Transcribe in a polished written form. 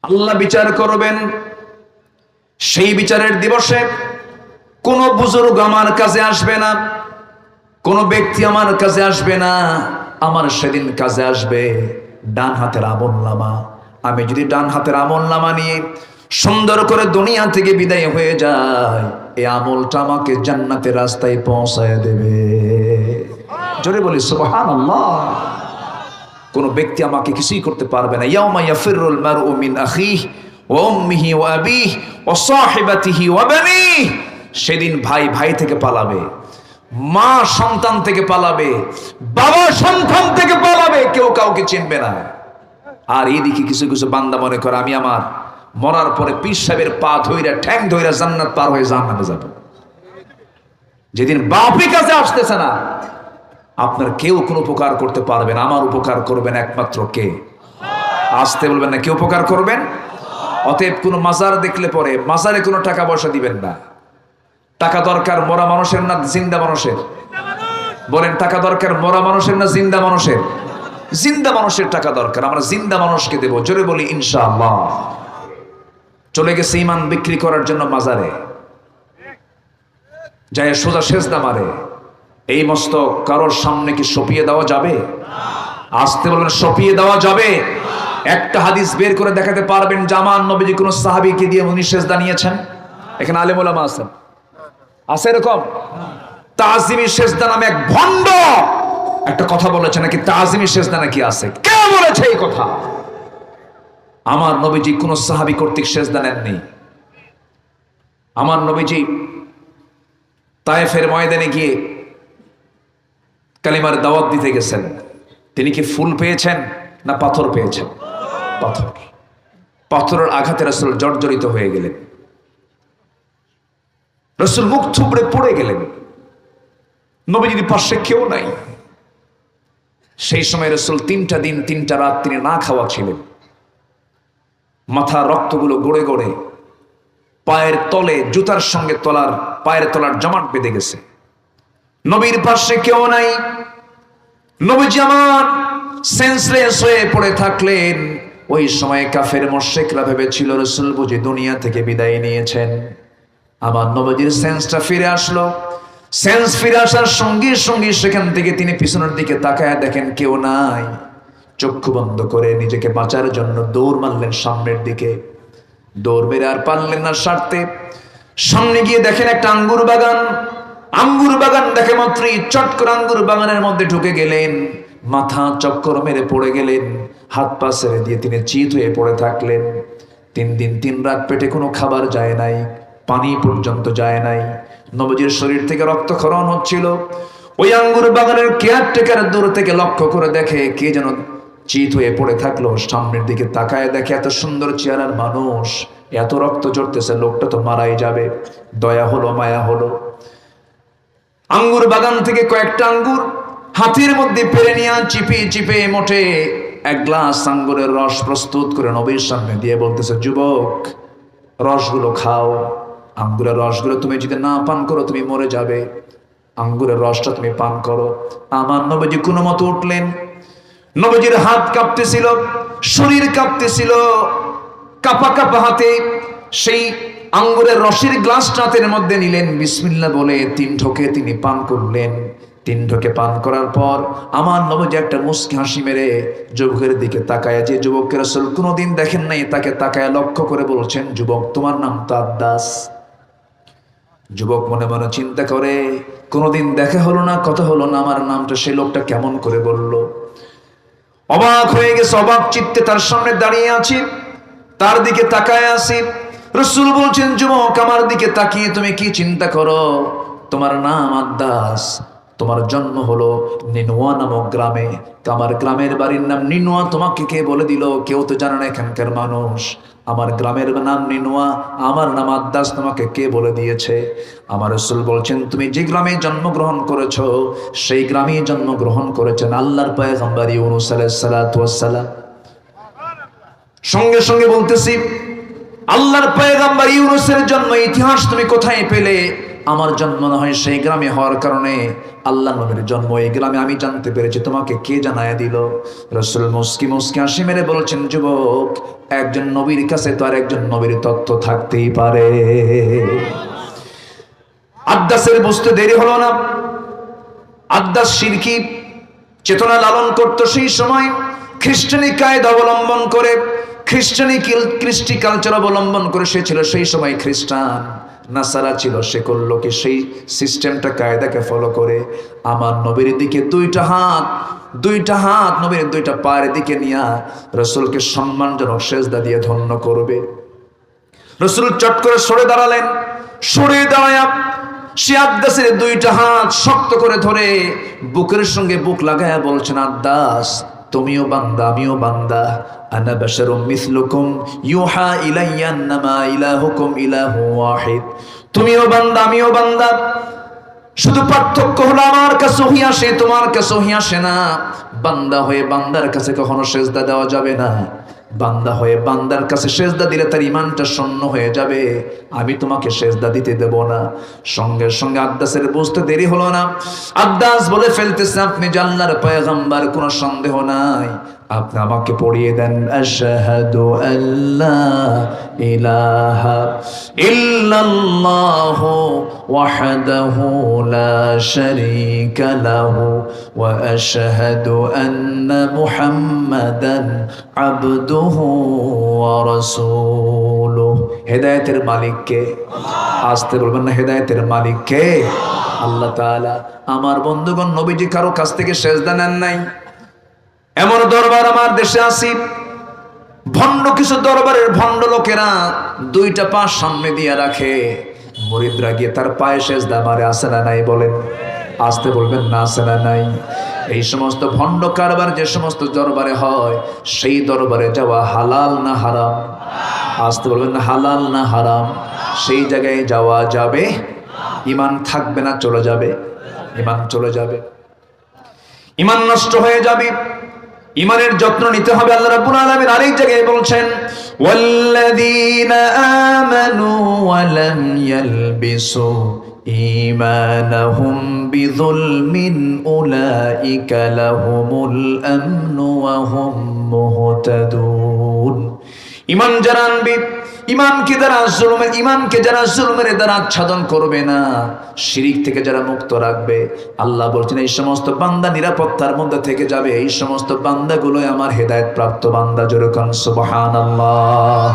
আল্লাহ বিচার করবেন। সেই বিচারের দিবসে কোন বুজুর্গ আমার কাছে আসবে না, কোন ব্যক্তি আমার কাছে আসবে না। আমার সেদিন কাজে আসবে ডান হাতের আমলনামা। আমি যদি ডান হাতের আমলনামা নিয়ে সুন্দর করে দুনিয়া থেকে বিদায় হয়ে যায়, এই আমলটা আমাকে জান্নাতের রাস্তায় পৌঁছায় দেবে। জোরে বলি সুবহানাল্লাহ। কোন ব্যক্তি আমাকে কিছুই করতে পারবে না। ইয়াউমা ইয়াফিরুল মারউ মিন আখিহি ওয়া উম্মিহি ওয়া আবিহি ওয়া সাহিবাতিহি ওয়া বানিহি। সেদিন ভাই ভাই থেকে পালাবে, মা সন্তান থেকে পালাবে, বাবা সন্তান থেকে পালাবে, কেউ কাউকে চিনবে না। আর এইদিকে কিছু কিছু বান্দা মনে করে আমি আমার মরার পরে পীর সাহেবের পা ধইরা ঠ্যাং ধইরা জান্নাত পার হয়ে জান্নাতে যাব। যেদিন বাপের কাছে আসতেছে না, আপনার কেউ কোনো উপকার করতে পারবে না। আমার উপকার করবেন একমাত্র কে? আসতে বলবেন না, কে উপকার করবেন? অতএব কোনো মাজার দেখলে পরে মাজারে কোনো টাকা পয়সা দিবেন না। টাকা দরকার মরা মানুষের না জিন্দা মানুষের? বলেন, টাকা দরকার মরা মানুষের না জিন্দা মানুষের? জিন্দা মানুষের টাকা দরকার, আমরা জিন্দা মানুষকে দেব। জোরে বলি ইনশাআল্লাহ। চলে গেছে ইমান বিক্রি করার জন্য মাজারে, যায় সোজা সেজদা মারে। এই মস্তক কারোর সামনে কি সঁপিয়ে দেওয়া যাবে? আসতে বলেন, সঁপিয়ে দেওয়া যাবে? একটা হাদিস বের করে দেখাতে পারবেন জামান নবীজি কোন সাহাবীকে দিয়ে উনি সেজদা নিয়েছেন? এখানে আলেম ওলামা আছেন, আছে এরকম? তাজিমি সেজদা নামে এক ভণ্ড একটা কথা বলেছে নাকি তাজিমি সেজদা নাকি আছে। কে বলেছে এই কথা? আমার নবীজি কোন সাহাবী কর্তৃক সেজদা নেননি। আমার নবীজি তায়েফের ময়দানে গিয়ে কালিমার দাওয়াত দিতে গেছেন। তিনি কি ফুল পেয়েছেন না পাথর পেয়েছেন? পাথর। পাথরের আঘাতে রাসূল জর্জরিত হয়ে গেলেন, রাসূল মুখ থুবড়ে পড়ে গেলেন। নবীজির পাশে কেউ নাই। সেই সময় রাসূল 3টা দিন 3টা রাত তিনি না খাওয়া ছিলেন। মাথা রক্তগুলো গড়ে গড়ে পায়ের তলে জুতার সঙ্গে পায়ের তলার জমাট বেঁধে গেছে। নবীর পাশে কেউ নাই। নবীজি আমার সেন্সলেস হয়ে পড়ে থাকলেন। ওই সময় কাফের মুশরিকরা ভেবেছিল রাসূল বুঝি দুনিয়া থেকে বিদায় নিয়েছেন। আমার নবীজির সেন্সটা ফিরে আসলো। সেন্স ফিরে আসার সঙ্গে সঙ্গে সেখান থেকে তিনি পিছনের দিকে তাকায় দেখেন কেউ নাই। চক্ষু বন্ধ করে নিজেকে বাঁচার জন্য দৌড় মারলেন সামনের দিকে। দৌড় মেরে আর পারলেন না সারতে। সামনে গিয়ে দেখেন একটা আঙ্গুর বাগান। আঙ্গুর বাগান দেখে মাত্রই চট করে আঙ্গুর বাগানের মধ্যে ঢুকে গেলেন। মাথা চক্কর মেরে পড়ে গেলেন। হাত পা ছেড়ে দিয়ে তিনি চিত হয়ে পড়ে থাকলেন। 3 দিন 3 রাত পেটে কোনো খাবার যায় নাই, পানি পর্যন্ত যায় নাই। নবীজির শরীর থেকে রক্তক্ষরণ হচ্ছিল। ওই আঙ্গুর বাগানের কেয়ারটেকার দূর থেকে লক্ষ্য করে দেখে কে যেন চিত হয়ে পড়ে থাকলো। সামনের দিকে তাকায় দেখে এত সুন্দর চেহারার মানুষ, এত রক্ত ঝরতেছে, লোকটা তো মারাই যাবে। দয়া হলো, মায়া হলো। আঙ্গুর বাগান থেকে কয়েকটা আঙ্গুর হাতের মধ্যে পেরে নিয়ে চিপে চিপে মোটে 1 গ্লাস আঙ্গুরের রস প্রস্তুত করে নবীর সামনে দিয়ে বলতেছে, যুবক, রসগুলো খাও। আঙ্গুরের রসগুলো তুমি যদি না পান করো তুমি মরে যাবে। আঙ্গুরের রসটা তুমি পান করো। আমার নবীজি কোনো মতো উঠলেন। নবীজির হাত কাঁপতেছিল, শরীর কাঁপতেছিল। কাঁপা কাঁপা হাতে সেই আঙ্গুরের রসের গ্লাসটা হাতের মধ্যে নিলেন। বিসমিল্লাহ বলে 3 ঢোকে তিনি পান করলেন। 3 ঢোকে পান করার পর আমার নবীজি একটা মুস্কি হাসি মেরে যুবকের দিকে তাকায়, যে যুবককে রাসূল কোনোদিন দেখেন নাই তাকে তাকায় লক্ষ্য করে বলছেন, যুবক, তোমার নাম তো আদ্দাস। যুবক মনে মনে চিন্তা করে, কোনোদিন দেখা হলো না, কথা হলো না, আমার নামটা সেই লোকটা কেমন করে বলল। অবাক হয়ে গেছে, অবাক চিত্তে তার সামনে দাঁড়িয়ে আছি, তার দিকে তাকায় আছি। রাসূল বলছেন, যুবক, আমার দিকে তাকিয়ে তুমি কি চিন্তা করো? তোমার নাম আদ্দাস, তোমার জন্ম হলো নিনুয়া নামক গ্রামে। আমার গ্রামের বাড়ির নাম নিনুয়া। তোমাকে কে বলে দিল? কেউ তো জানে না এখানকার মানুষ। আমার গ্রামের নাম নিনুয়া, আমার নাম আদ্দাস, তোমাকে কে বলে দিয়েছে? আমার রাসূল বলছেন, তুমি যে গ্রামে জন্মগ্রহণ করেছো সেই গ্রামে জন্মগ্রহণ করেছেন আল্লাহর পয়গম্বর ইউনূস আলাইহিস সালাতু ওয়াস সালাম। সঙ্গে সঙ্গে বলতেছি, আল্লাহর পয়গম্বর ইউনূসের জন্ম ইতিহাস তুমি কোথায় পেলে? আমার জন্ম না হয় সেই গ্রামে হওয়ার কারণে আল্লাহ নবীর জন্ম এই গ্রামে আমি জানতে পেরেছি, তোমাকে কে জানায়া দিল? রাসূল মুস্কি মুস্কি হাসি মেরে বলছেন, যুবক, একজন নবীর কাছে তো আর একজন নবীর তথ্য থাকতেই পারে। আদ্দাসের বুঝতে দেরি হলো না। আদ্দাস শিরকি চেতনা লালন করত সেই সময়, খ্রিস্টানি কায়দা অবলম্বন করে, কৃষ্টি কালচার অবলম্বন করে সে ছিল সেই সময় খ্রিস্টান, নাসারা ছিল। সে করলো কি, সেই সিস্টেমটা কায়দাকে ফলো করে আমার নবীর দিকে দুইটা হাত নবীর দুইটা পায়ের দিকে নিয়ে রাসূলকে সম্মানজনক সেজদা দিয়ে ধন্য করবে। রাসূল চট করে সরে দাঁড়ালেন। সরে দাঁড়ায়া সে আদ্দাসের দুইটা হাত শক্ত করে ধরে বুকের সঙ্গে বুক লাগায়া বলছেন, আদ্দাস, তুমিও বান্দা আমিও বান্দা, আনা বাশারুম মিসলুকুম ইউহা ইলাইয়া আন্নামা ইলাহুকুম ইলাহু ওয়াহিদ। তুমিও বান্দা আমিও বান্দা, শুধু পার্থক্য হলো আমার কাছে ওহী আসে, তোমার কাছে ওহী আসে না। বান্দা হয়ে বান্দার কাছে কখনো সেজদা দেওয়া যাবে না। বান্দা হয়ে বান্দার কাছে সেজদা দিলে তার ইমানটা শূন্য হয়ে যাবে। আমি তোমাকে সেজদা দিতে দেব না। সঙ্গে সঙ্গে আদ্দাসের বুঝতে দেরি হলো না। আদ্দাস বলে ফেলতেছে, আপনি যে আল্লাহর পয়গম্বর, কোনো সন্দেহ নাই। আপনি আমাকে পড়িয়ে দেন, আশহাদু আল্লা ইলাহা ইল্লাল্লাহু ওয়াহদাহু লা শারীকা লাহু ওয়া আশহাদু আন্না মুহাম্মাদান আবদুহু ওয়া রাসূলুহু। হেদায়েতের মালিক কে? আসতে বলবেন না, হেদায়েতের মালিক কে? আল্লাহ তাআলা। আমার বন্ধুগণ, নবীজি কারো কাছ থেকে সেজদা নেন নাই। এমন দরবার আমার দেশে আসি, ভণ্ড কিছু দরবারের ভণ্ড লোকেরা দুইটা পা সামনে দিয়ে রাখে, মুরিদরা গিয়ে তার পায়ে সেজদা মারে। আছে না নাই? বলেন, আসতে বলবেন না, আছে না নাই? এই সমস্ত ভণ্ড কারবার যে সমস্ত দরবারে হয়, সেই দরবারে যাওয়া হালাল না হারাম? আসতে বলবেন না, হালাল না হারাম? সেই জায়গায় যাওয়া যাবে? ইমান থাকবে না, চলে যাবে। ইমান চলে যাবে, ইমান নষ্ট হয়ে যাবে। ইমানের যত্ন নিতে হবে। আল্লাহ রাব্বুল আলামিন আরেক জায়গায় বলছেন, ওয়াল্লাযীনা আমানু ওয়া লাম ইয়ালবিসু ঈমানাহুম বিযুলমিন উলাইকা লাহুমুল আমনু ওয়া হুম মুহতাদুন। ঈমান যারা আনবে, ইমানকে যারা জুলমের দ্বারা আচ্ছাদন করবে না, শিরিক থেকে যারা মুক্ত রাখবে, আল্লাহ বলছেন এই সমস্ত বান্দা নিরাপত্তার মধ্যে থেকে যাবে। এই সমস্ত বান্দাগুলোই আমার হেদায়েত প্রাপ্ত বান্দা। জোরে কোন সুবহানাল্লাহ।